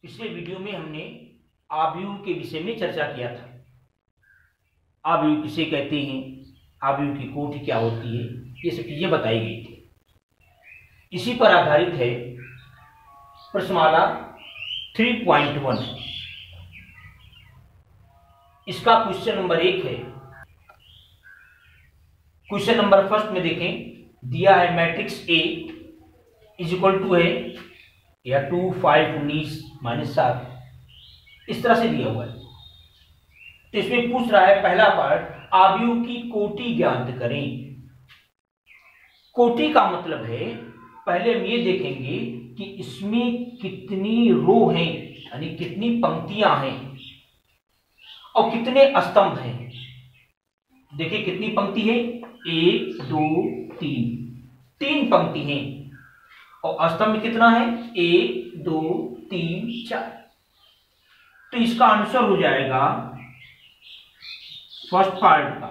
पिछले वीडियो में हमने आव्यूह के विषय में चर्चा किया था। आव्यूह किसे कहते हैं, आव्यूह की कोटि क्या होती है, ये सब चीजें बताई गई थी। इसी पर आधारित है प्रश्नमाला 3.1। इसका क्वेश्चन नंबर 1 है। क्वेश्चन नंबर फर्स्ट में देखें, दिया है matrix A is equal to है या 2 5 19 -7, इस तरह से दिया हुआ है। तो इसमें पूछ रहा है पहला पार्ट, आव्यूह की कोटि ज्ञात करें। कोटि का मतलब है, पहले हम ये देखेंगे कि इसमें कितनी रो हैं, यानी कितनी पंक्तियां हैं और कितने स्तंभ हैं। देखिए कितनी पंक्ति है, 1 2 3 पंक्ति हैं और स्तंभ कितना है, 1 2 3 4। तो इसका आंसर हो जाएगा फर्स्ट पार्ट का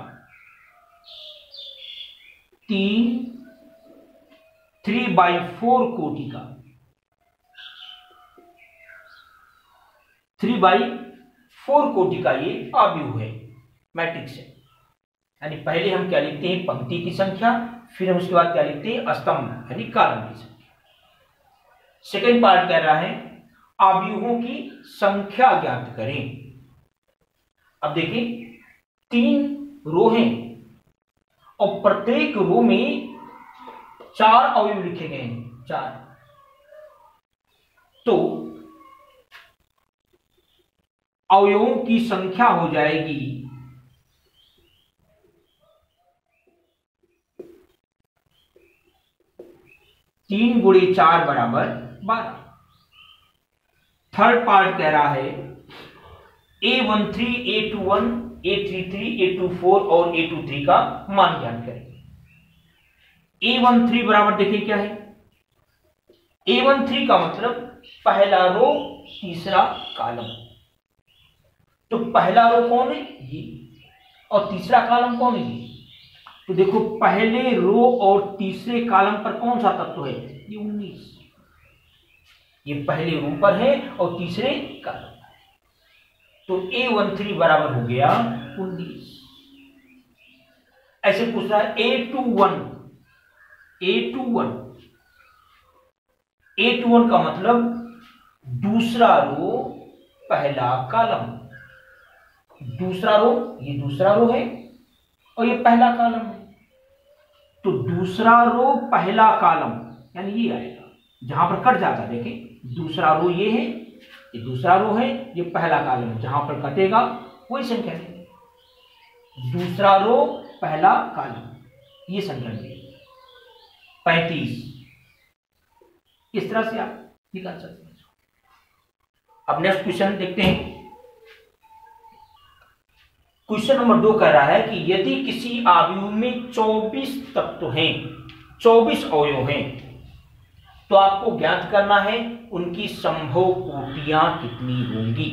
3/4 कोटि का 3/4 कोटि का ये आव्यूह है, मैट्रिक्स है। यानी पहले हम क्या लिखते हैं, पंक्ति की संख्या, फिर हम उसके बाद क्या लिखते हैं, स्तंभ यानी कॉलम की संख्या। सेकेंड पार्ट कह रहा है आव्यूहों की संख्या ज्ञात करें। अब देखिए 3 रो हैं और प्रत्येक रो में 4 अवयव लिखे गए हैं, 4। तो अवयवों की संख्या हो जाएगी 3 × 4 = 12। थर्ड पार्ट कह रहा है A13 A21 A33 A24 और A23 का मान ज्ञात करें। A13 बराबर देखिए क्या है, A13 का मतलब पहला रो तीसरा कॉलम। तो पहला रो कौन है, ये, और तीसरा कॉलम कौन है, ये। तो देखो पहले रो और तीसरे कॉलम पर कौन सा तत्व है, ये 19। ये पहले रो पर है और तीसरे कॉलम पर है। तो A13 बराबर हो गया 19। ऐसे पूछ रहा है A21 का मतलब दूसरा रो पहला कॉलम। दूसरा रो, ये दूसरा रो है और ये पहला कॉलम है। तो दूसरा रो पहला कॉलम यानी ये आएगा, जहां पर कट जाता है। देखिए दूसरा रो ये है, ये दूसरा रो है, ये पहला कॉलम है, जहां पर कटेगा वही संख्या देंगे। दूसरा रो पहला कॉलम, ये संख्या देंगे 35। इस तरह से आप निकाल सकते हैं। अब नेक्स्ट क्वेश्चन देखते हैं। क्वेश्चन नंबर 2 कह रहा है कि यदि किसी आव्यूह में 24 तत्व हैं, 24 अवयव हैं, तो आपको ज्ञात करना है उनकी संभव कोटियां कितनी होंगी।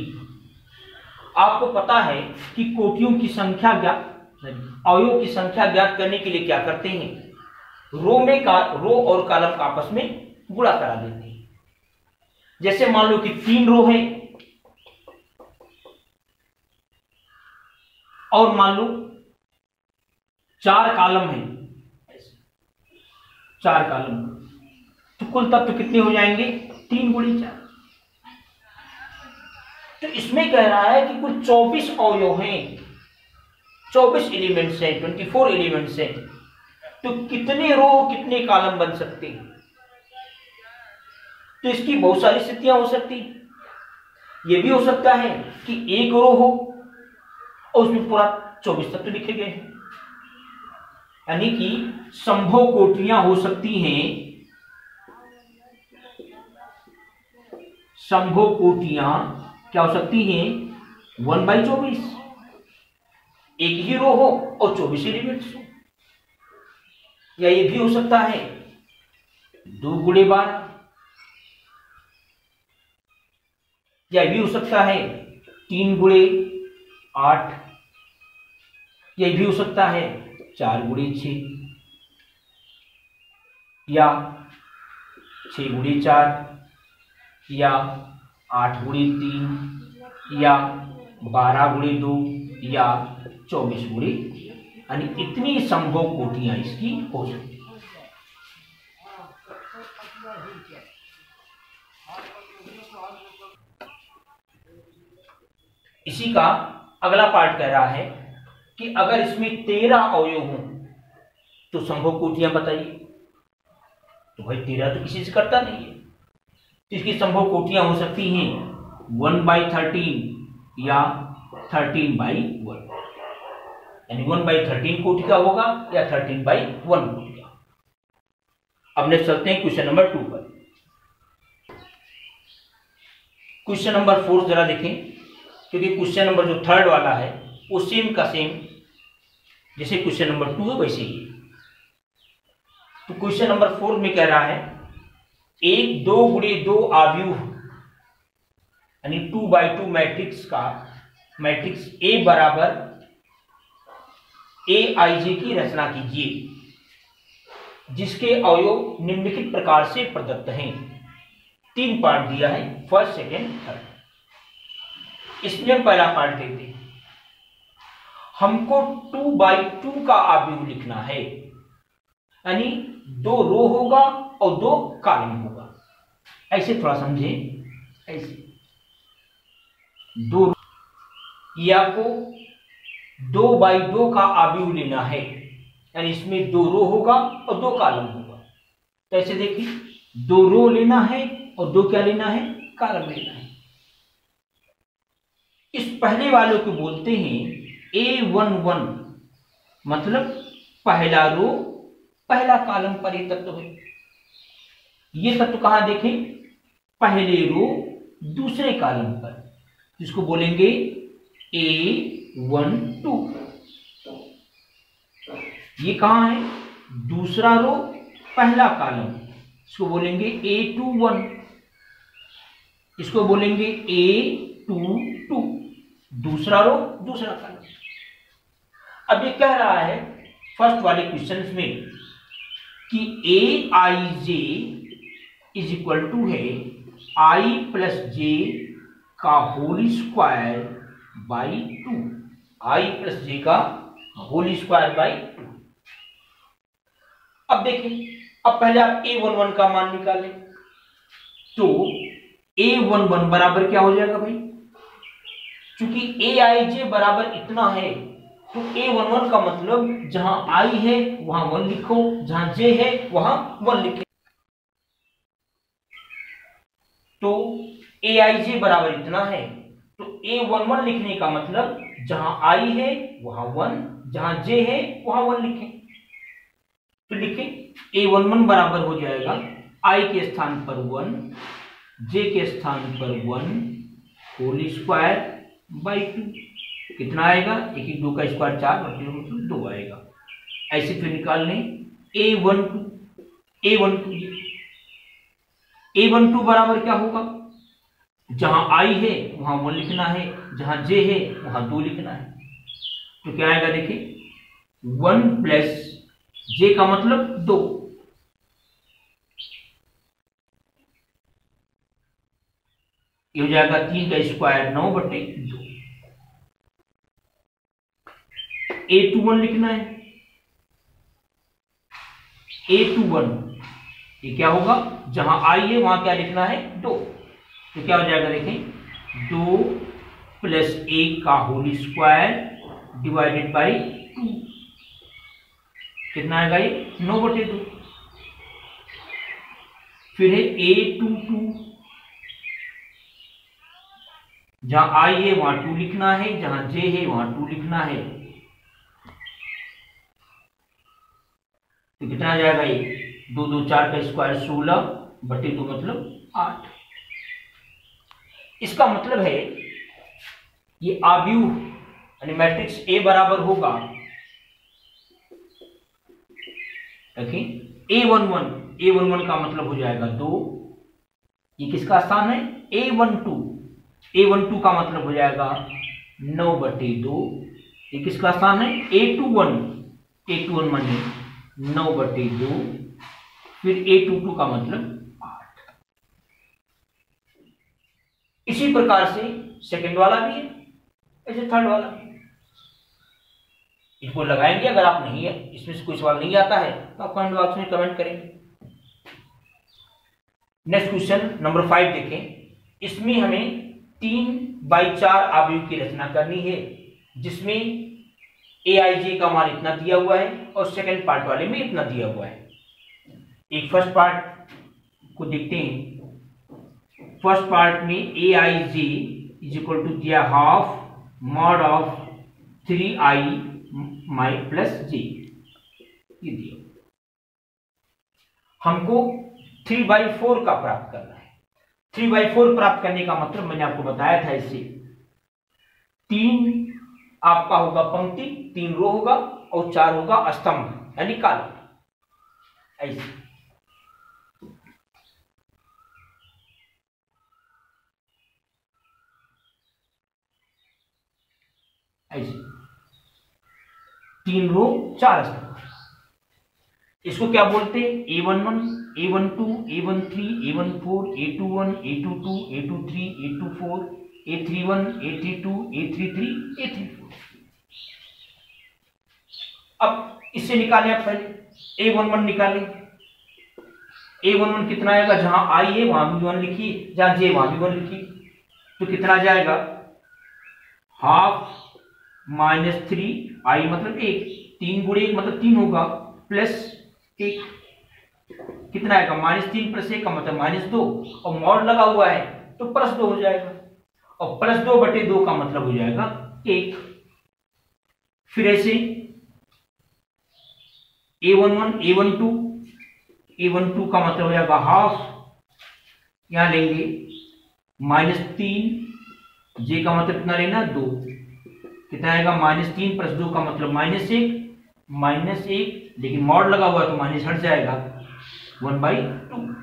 आपको पता है कि कोटियों की संख्या अवयवों की संख्या ज्ञात करने के लिए क्या करते हैं, रो और कॉलम आपस में गुणा करा देते हैं। जैसे मान लो कि 3 रो है और मान लो 4 कॉलम है, 4 कॉलम, तो कुल तत्व कितने हो जाएंगे, 3 × 4। तो इसमें कह रहा है कि कुल 24 अवयव हैं, 24 एलिमेंट्स हैं, 24 एलिमेंट्स हैं। तो कितने रो कितने कॉलम बन सकते हैं। तो इसकी बहुत सारी स्थितियां हो सकती हैं। यह भी हो सकता है कि एक रो हो और उसमें पूरा 24 तत्व लिखे गए हैं, यानी कि संभव कोटियां हो सकती हैं। संभव कोटियां क्या हो सकती हैं, 1/24, एक ही रो हो और 24 एलिमेंट्स हो। या ये भी हो सकता है 2 × 12, या भी हो सकता है 3 × 8, यह भी हो सकता है 4 × 6, या 6 × 4, या 8×3 या 12×2 या 24×, यानी इतनी संभव कोटियां इसकी हो सकती हैं। इसी का अगला पार्ट कह रहा है कि अगर इसमें 13 अवयव हों तो संभव कोटियां बताइए। तो भाई 13 तो किसी से करता नहीं है, तो इसकी संभव कोटियां हो सकती हैं 1/13 या 13/1, यानी 1/13 कोटि का होगा या 13/1 कोटि का। अब नेक्स्ट चलते हैं क्वेश्चन नंबर 2 पर। क्वेश्चन नंबर 4 जरा देखें, क्योंकि क्वेश्चन नंबर जो 3rd वाला है वो सेम का सेम जैसे क्वेश्चन नंबर 2 है वैसे ही। तो क्वेश्चन नंबर 4 में कह रहा है एक 2×2 आव्यूह यानी 2×2 मैट्रिक्स का मैट्रिक्स A बराबर AIJ की रचना कीजिए, जिसके अवयव निम्नलिखित प्रकार से प्रदत्त हैं। 3 पार्ट दिया है, फर्स्ट, सेकेंड, थर्ड। इसमें हम पहला पार्ट देखते हैं। हमको 2×2 का आव्यूह लिखना है, यानी 2 रो होगा और 2 कॉलम होगा। ऐसे थोड़ा समझे, ऐसे 2 या को 2×2 का आव्यूह लेना है, यानी इसमें 2 रो होगा और 2 कॉलम होगा। तो ऐसे देखिए 2 रो लेना है और 2 क्या लेना है, कॉलम लेना है। इस पहले वालों को बोलते हैं A11, मतलब पहला रो पहला कॉलम पर ये तत्व है। ये तत्व कहां देखें, पहले रो दूसरे कॉलम पर, जिसको बोलेंगे A12। ये कहां है, दूसरा रो पहला कॉलम, इसको बोलेंगे A21। इसको बोलेंगे A22, दूसरा रो दूसरा कॉलम। अब ये कह रहा है फर्स्ट वाले क्वेश्चन में कि AIJ इज इक्वल टू है I+J का होल स्क्वायर बाई 2, I+J का होल स्क्वायर बाई 2। अब देखिए, अब पहले आप A11 का मान निकालें, तो A11 बराबर क्या हो जाएगा भाई, क्योंकि AIJ बराबर इतना है तो A11 का मतलब जहां I है वहां 1 लिखो, जहां J है वहां 1 लिखे। तो AIJ बराबर इतना है, तो A11 लिखने का मतलब जहां I है वहां 1, जहां J है वहां 1 लिखें। तो लिखें A11 बराबर हो जाएगा I के स्थान पर 1, J के स्थान पर 1 होल स्क्वायर बाई 2। कितना आएगा, 1 1 2 का स्क्वायर 4 मतलब 2 आएगा। ऐसे फिर निकाल लें A12 बराबर क्या होगा, जहां I है वहां 1 लिखना है, जहां J है वहां 2 लिखना है। तो क्या आएगा देखिए 1 प्लस J का मतलब 2, ये हो जाएगा 3 का स्क्वायर 9/2। A21 लिखना है, A21 ये क्या होगा, जहां I है वहां क्या लिखना है 2। तो क्या हो जाएगा देखें 2 प्लस 1 का होल स्क्वायर डिवाइडेड बाई 2, कितना आएगा ये 9/2। फिर है A22, जहां I है वहां 2 लिखना है, जहां J है वहां 2 लिखना है। तो कितना आ जाएगा ये 2 2 4 का स्क्वायर 16/2 मतलब 8। इसका मतलब है ये आव्यूह यानी मैट्रिक्स A बराबर होगा, देखिए A11 का मतलब हो जाएगा 2, ये किसका स्थान है A12 का मतलब हो जाएगा 9/2, ये किसका स्थान है A21 माने 9/2, फिर A22 का मतलब 8। इसी प्रकार से सेकंड वाला भी है, ऐसे थर्ड वाला भी। इनको लगाएंगे। अगर आप नहीं है, इसमें से कोई सवाल नहीं आता है तो आप कमेंट बॉक्स में कमेंट करेंगे। नेक्स्ट क्वेश्चन नंबर 5 देखें। इसमें हमें 3/4 अवयव की रचना करनी है, जिसमें aij का मान इतना दिया हुआ है और सेकंड पार्ट वाले में इतना दिया हुआ है। एक फर्स्ट पार्ट को देखते हैं। फर्स्ट पार्ट में aij इज इक्वल टू दिया हाफ मॉड ऑफ 3i माई प्लस जे, ये दिया। हमको 3/4 का प्राप्त करना है। 3/4 प्राप्त करने का मतलब मैंने आपको बताया था, इससे 3 आपका होगा पंक्ति, 3 रो होगा और 4 होगा स्तंभ यानी कॉलम। ऐसे ऐसे 3 रो 4 स्तंभ। इसको क्या बोलते हैं? A11, A12, A13, A14, A21, A22, A23, A24, A31, A32, A33, A34। अब इससे निकालें आप पहले A11 निकालें। A11 कितना आएगा? जहां I है वहां भी 1 लिखिए, जहां J वहां भी 1 लिखिए। तो कितना आ जाएगा? हाफ माइनस 3i मतलब 1, 3 गुणे 1 मतलब 3 होगा, प्लस 1 कितना आएगा? -3 प्लस 1 का मतलब -2, और मॉड लगा हुआ है तो +2 हो जाएगा, और +2/2 का मतलब हो जाएगा 1। फिर ऐसे A11, A12 का मतलब हो जाएगा हाफ, यहां लेंगे -3, J का मतलब कितना लेना? 2, कितना आएगा? -3 + 2 का मतलब -1, लेकिन मॉड लगा हुआ है तो माइनस हट जाएगा, 1/2।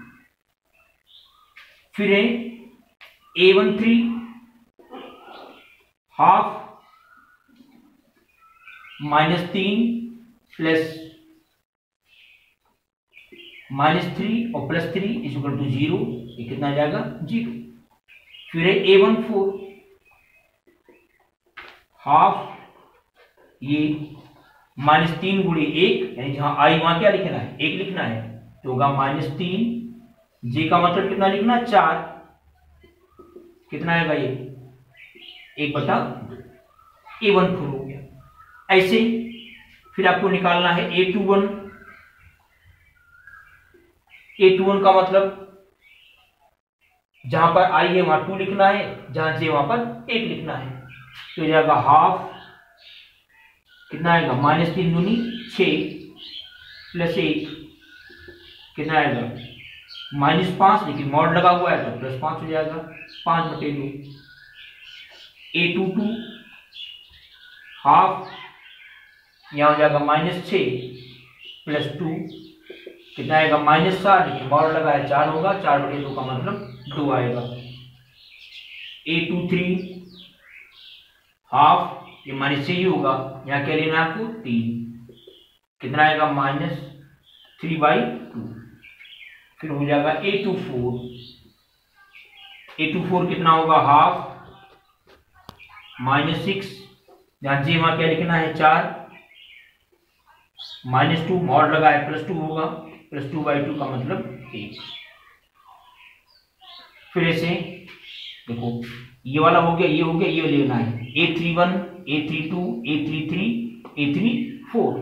फिर है A13 हाफ -3 प्लस -3 और +3 = 0, ये कितना आ जाएगा? 0। फिर है A14 हाफ, ये -3 गुणे 1 यानी जहां I वहां क्या लिखना है? 1 लिखना है, तो होगा -3, J का मतलब कितना लिखना? 4, कितना आएगा? ये 1/2, A14 हो गया। ऐसे फिर आपको निकालना है A21। A21 का मतलब जहां पर I है वहां 2 लिखना है, जहां J वहां पर 1 लिखना है, तो जाएगा हाफ, कितना आएगा? -3 दूनी 6 प्लस 1, कितना आएगा? -5, लेकिन मॉड लगा हुआ है तो +5 हो जाएगा, 5/2। A22 हाफ, यहां हो जाएगा -6 प्लस 2, कितना आएगा? -7, लेकिन मॉड लगा है 4 होगा, 4/2 का मतलब 2 आएगा। A23 हाफ, ये माइनस से ही होगा, यहाँ क्या लेना है आपको? 3, कितना आएगा? -3/2। फिर हो जाएगा A24 कितना होगा? हाफ -6, जहां J वहां क्या लिखना है? 4, -2 मॉड लगा है +2 होगा, +2/2 का मतलब 1। फिर ऐसे देखो, ये वाला हो गया, ये हो गया, ये लेना है A31, A32, A33, A34।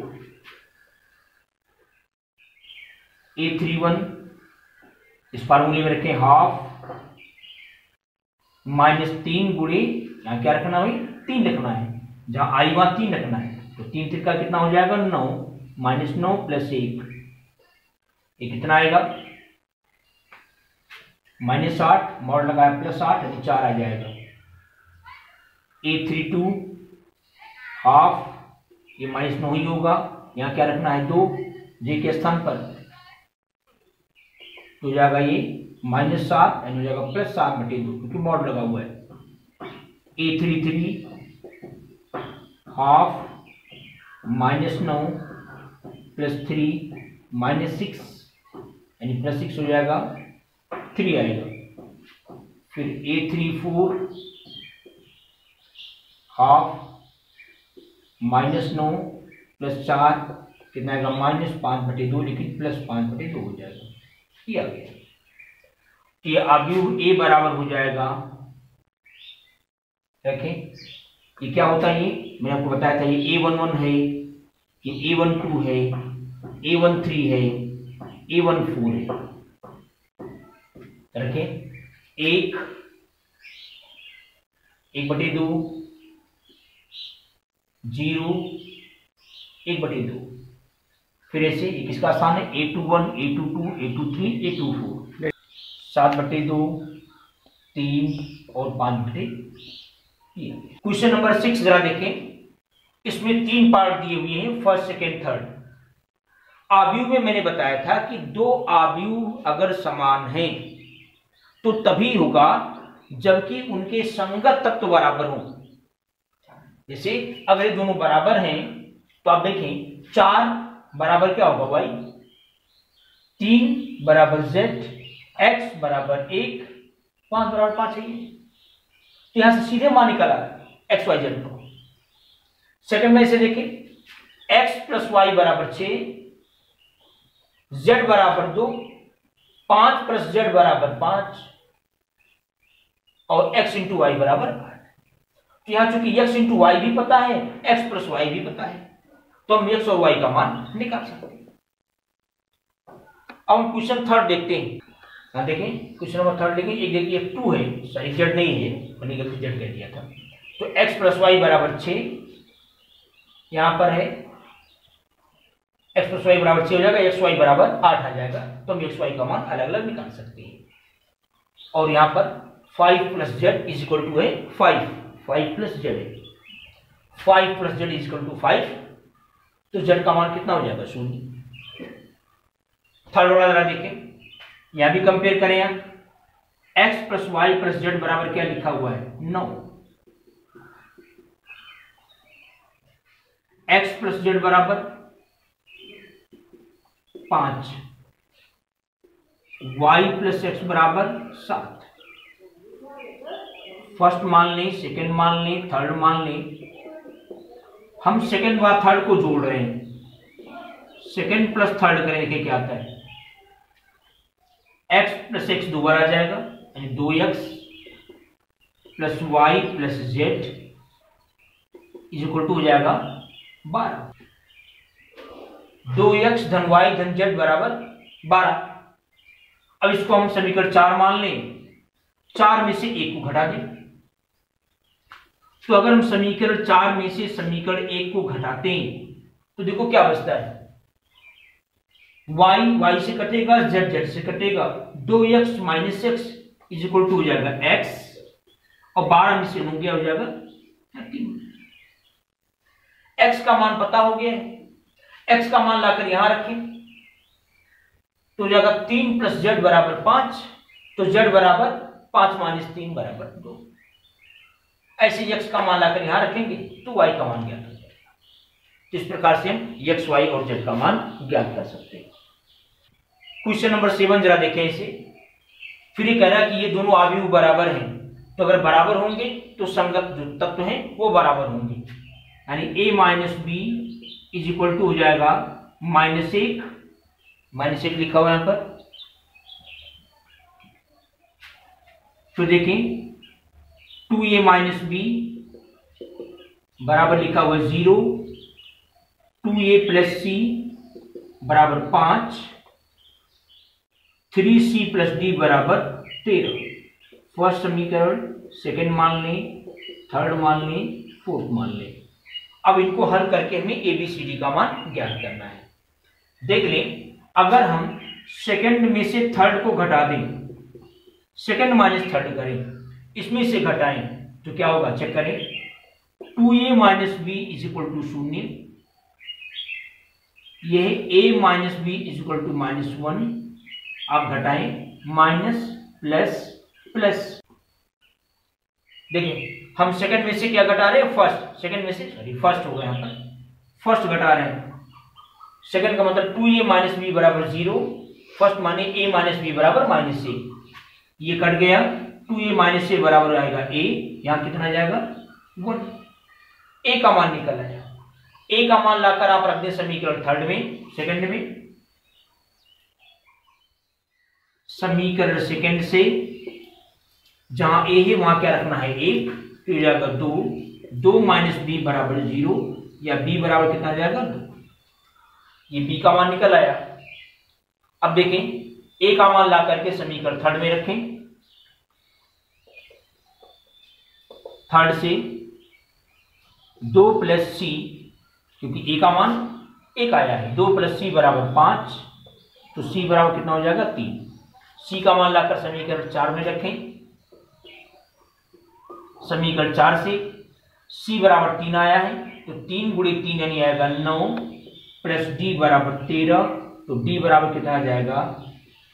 A31 इस फार्मूले में रखें हाफ -3 गुणे, यहां क्या रखना है? 3 लिखना है, जहां I वहां 3 रखना है, तो 3 3 का कितना हो जाएगा? 9, -9 प्लस 1, ये कितना आएगा? -8 मॉड लगाया +8 यानी 4 आ जाएगा। A32 हाफ, ये -9 ही होगा, यहाँ क्या रखना है? 2 J के स्थान पर, तो जाएगा ये -7 यानी हो जाएगा +7/2, क्योंकि मॉड लगा हुआ है। A33 हाफ -9 प्लस 3 -6 यानी +6 हो जाएगा, 3 आएगा। फिर A34 हाफ -9 प्लस 4 कितना आएगा -5/2, लेकिन +5/2 हो जाएगा। ये आ गया। ये अवयव A बराबर हो जाएगा, देखें ये क्या होता है, ये मैंने आपको बताया था, ये A11 है, ये A12 है, A13 है, A14 है। रखें 1/2 0 1/2, फिर ऐसे किसका स्थान है, A21 A22 A23 A24, 7/2 3 और 5/3। क्वेश्चन नंबर 6 जरा देखें, इसमें 3 पार्ट दिए हुए हैं, फर्स्ट सेकेंड थर्ड। आव्यूह में मैंने बताया था कि 2 आव्यूह अगर समान हैं तो तभी होगा जबकि उनके संगत तत्व बराबर हों। जैसे अगर ये दोनों बराबर हैं तो आप देखें 4 बराबर क्या होगा भाई, 3 बराबर z, x बराबर 1, 5 बराबर 5 है। तो यहां से सीधे मान निकला एक्स वाई जेड को। सेकंड में इसे देखें, x प्लस वाई बराबर 6, z बराबर 2, 5 प्लस z बराबर 5 और x इंटू वाई बराबर 8। तो यहां चूंकि x इंटू वाई भी पता है, x प्लस वाई भी पता है, तो हम x और y का मान निकाल सकते हैं। अब हम क्वेश्चन थर्ड देखते हैं। हाँ देखें क्वेश्चन नंबर थर्ड देखें, एक देखिए 2 है, सॉरी z नहीं है, मैंने गलती z कह दिया था। तो x प्लस वाई बराबर 6, यहां पर है x प्लस वाई बराबर 6 हो जाएगा, x वाई बराबर 8 आ जाएगा, तो हम x वाई का मान अलग अलग निकाल सकते हैं। और यहां पर 5 plus z is equal to है 5 प्लस जेड है, 5 plus z is equal to 5, तो जेड का मान कितना हो जाएगा 0। थर्ड वाला जरा देखें, यहां भी कंपेयर करें, यहां x plus y plus z बराबर क्या लिखा हुआ है 9, x प्लस जेड बराबर 5, y प्लस एक्स बराबर 7। फर्स्ट मान लें, सेकंड मान लें, थर्ड मान लें। हम सेकंड व थर्ड को जोड़ रहे हैं, सेकंड प्लस थर्ड करें, देखिए क्या आता है, x प्लस एक्स 2 बार आ जाएगा, यानी 2x plus y plus z is equal to हो जाएगा 12। 2x धन वाई धन जेड बराबर 12। अब इसको हम समीकरण 4 मान लें, 4 में से 1 को घटा दें। तो अगर हम समीकरण 4 में से समीकरण 1 को घटाते हैं तो देखो क्या बचता है, y y से कटेगा, z z से कटेगा, 2x minus x is equal to हो जाएगा x, और 12 में से 9 क्या हो जाएगा 13। x का मान पता हो गया है, x का मान लाकर यहां रखें तो हो जाएगा 3 प्लस जेड बराबर 5, तो z बराबर 5 माइनस 3 बराबर 2। ऐसे x का मान लाकर यहां रखेंगे तो y का मान ज्ञात हो जाएगा। इस प्रकार से हम x, y और z का मान ज्ञात कर सकते हैं। क्वेश्चन नंबर 7 जरा देखें इसे, फिर ये कह रहा है कि ये दोनों आव्यूह बराबर हैं, तो अगर बराबर होंगे तो संगत जो तत्व हैं वो बराबर होंगे, यानी a minus b is equal to हो जाएगा -1 लिखा हुआ यहां पर। फिर देखें 2a माइनस बी बराबर लिखा हुआ 0, 2a प्लस सी बराबर 5, 3c प्लस डी बराबर 13। फर्स्ट समीकरण सेकेंड मान लें, थर्ड मान लें, फोर्थ मान लें। अब इनको हल करके हमें ABCD का मान ज्ञात करना है। देख लें, अगर हम सेकंड में से थर्ड को घटा दें, सेकंड माइनस थर्ड करें, इसमें से घटाएं तो क्या होगा चेक करें, 2a minus b is equal to 0, यह a minus b is equal to -1, आप घटाएं माइनस प्लस प्लस। देखिए हम सेकंड में से क्या घटा रहे हैं, फर्स्ट, सेकंड में से सॉरी फर्स्ट हो गया, यहां पर फर्स्ट घटा रहे हैं। सेकंड का मतलब 2a माइनस बी बराबर 0, फर्स्ट माने a माइनस बी बराबर -1, ये कट गया, 2a माइनस ए बराबर आएगा a, यहां कितना जाएगा 1, a का मान निकल आया। a का मान लाकर आप रख दें समीकरण सेकंड में, समीकरण सेकंड से जहां a है वहां क्या रखना है 1, तो जाएगा 2 माइनस b बराबर 0, या b बराबर कितना जाएगा 2, ये b का मान निकल आया। अब देखें a का मान ला करके समीकरण थर्ड में रखें, थर्ड से 2 प्लस c, क्योंकि a का मान 1 आया है, 2 प्लस c बराबर 5, तो c बराबर कितना हो जाएगा 3। c का मान लाकर समीकरण 4 में रखें, समीकरण 4 से c बराबर 3 आया है, तो 3 गुणे 3 यानी आएगा 9, प्लस d बराबर 13, तो d बराबर कितना आ जाएगा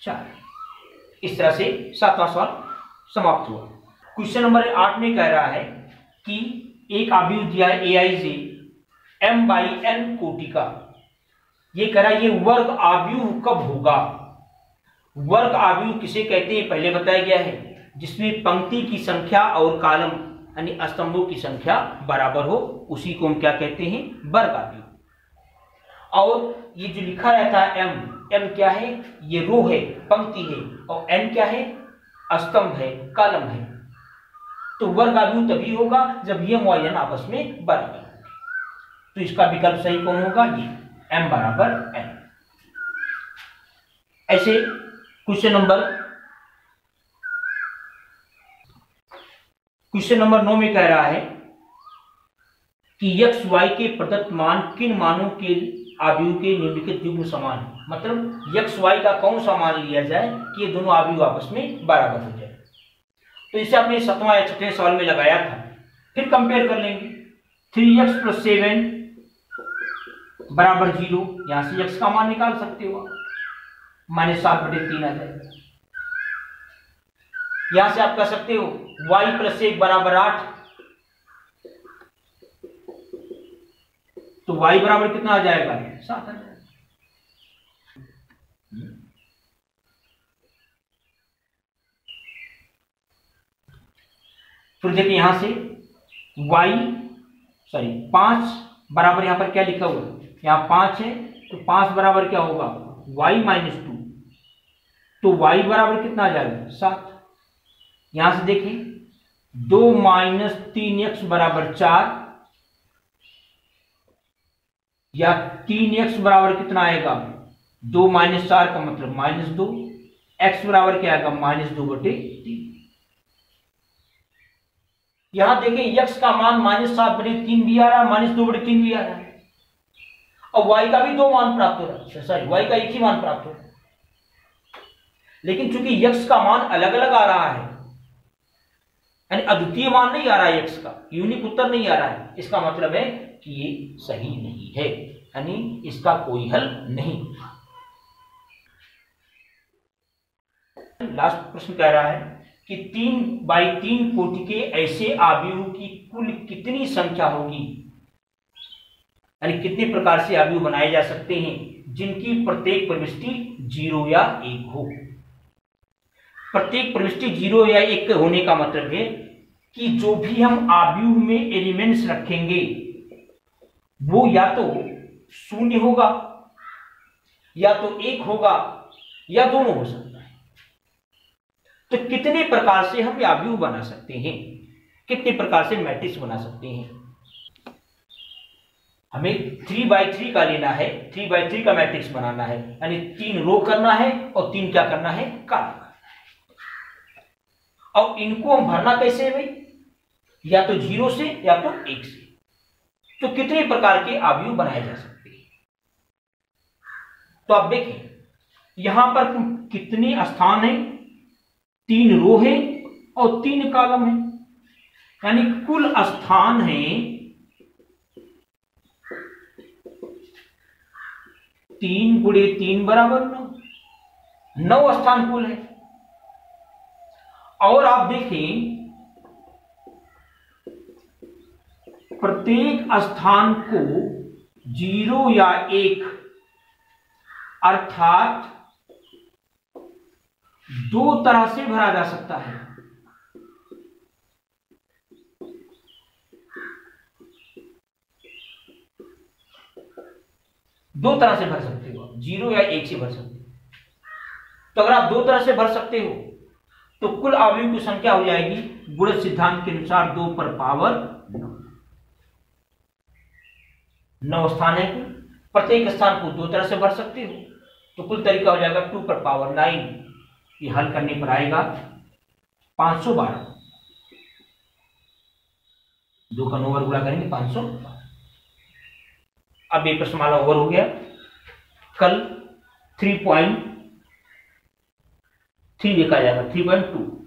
4। इस तरह से 7वां सवाल समाप्त हुआ। क्वेश्चन नंबर 8 में कह रहा है कि एक अवयव दिया है aij m/n कोटि का, ये कह रहा है ये वर्ग अवयव कब होगा। वर्ग अवयव किसे कहते हैं पहले बताया गया है, जिसमें पंक्ति की संख्या और कॉलम यानी स्तंभों की संख्या बराबर हो, उसी को हम क्या कहते हैं वर्ग अवयव। और ये जो लिखा रहता है m क्या है, ये रो है, पंक्ति है, और n क्या है, स्तंभ है, कॉलम है। तो वर्ग अवयव तभी होगा जब ये और n आपस में बराबर हो। तो इसका विकल्प सही कौन होगा, ये m बराबर n। ऐसे क्वेश्चन नंबर 9 में कह रहा है कि x y के प्रदत्त मान किन मानों के अवयव के निम्नलिखित युग्म समान है। मतलब x y का कौन सा मान लिया जाए कि ये दोनों अवयव आपस में बराबर हो जाए। तो इसे आपने 7वां या 6वें सवाल में लगाया था, फिर कंपेयर कर लेंगे। 3x + 7 बराबर 0, यहां से x का मान निकाल सकते हो, -7/3 आ जाएगा। यहां से आप कह सकते हो y + 1 बराबर 8, तो y बराबर कितना आ जाएगा 7 आ जाएगा। फिर देखिए यहां से 5 बराबर, यहां पर क्या लिखा हुआ है, यहां 5 है, तो 5 बराबर क्या होगा y - 2, तो y बराबर कितना आ जाएगा 7। यहां से देखिए 2 - 3x बराबर 4, या 3x बराबर कितना आएगा 2 - 4 का मतलब -2, x बराबर क्या आएगा -2/3। यहां देखिए x का मान -7/3 भी आ रहा है, -2/3 भी आ रहा है, और y का भी 2 मान प्राप्त हो रहा है, सॉरी y का एक ही मान प्राप्त हो रहा है। लेकिन चूंकि x का मान अलग अलग आ रहा है, यानी अद्वितीय मान नहीं आ रहा है, x का यूनिक उत्तर नहीं आ रहा है, इसका मतलब है कि ये सही नहीं है, यानी इसका कोई हल नहीं। लास्ट प्रश्न कह रहा है कि 3/3 कोटि के ऐसे अवयवों की कुल कितनी संख्या होगी, यानी कितने प्रकार से अवयव बनाए जा सकते हैं जिनकी प्रत्येक प्रविष्टि 0 या 1 हो। प्रत्येक प्रविष्टि 0 या 1 होने का मतलब है कि जो भी हम अवयव में एलिमेंट्स रखेंगे वो या तो 0 होगा, या तो 1 होगा, या दोनों हो सकता है। तो कितने प्रकार से हम अवयव बना सकते हैं, कितने प्रकार से मैट्रिक्स बना सकते हैं। हमें 3/3 का लेना है, 3/3 का मैट्रिक्स बनाना है, यानी 3 रो करना है और 3 क्या करना है कॉलम करना है। और इनको हम भरना कैसे है भाई, या तो 0 से या तो 1 से। तो कितने प्रकार के अवयव बनाए जा सकते हैं, तो आप देखें यहां पर कितने स्थान है, 3 रो है और 3 कॉलम है, यानी कुल स्थान है 3 × 3 बराबर 9 स्थान कुल है। और आप देखें प्रत्येक स्थान को 0 या 1 अर्थात 2 तरह से भरा जा सकता है। दो तरह से भर सकते हो, 0 या 1 से भर सकते हो। तो अगर आप दो तरह से भर सकते हो तो कुल अवयवों की संख्या हो जाएगी गुणज सिद्धांत के अनुसार 2 पर पावर 9 स्थान है। प्रत्येक स्थान को दो तरह से भर सकते हो तो कुल तरीका हो जाएगा 2 पर पावर 9। ये हल करने पर आएगा 512। 2 का 9 वर्ग गुणा करेंगे 512। अब ये प्रश्नमाला ओवर हो गया। कल 3.3 देखा जाएगा, 3.2।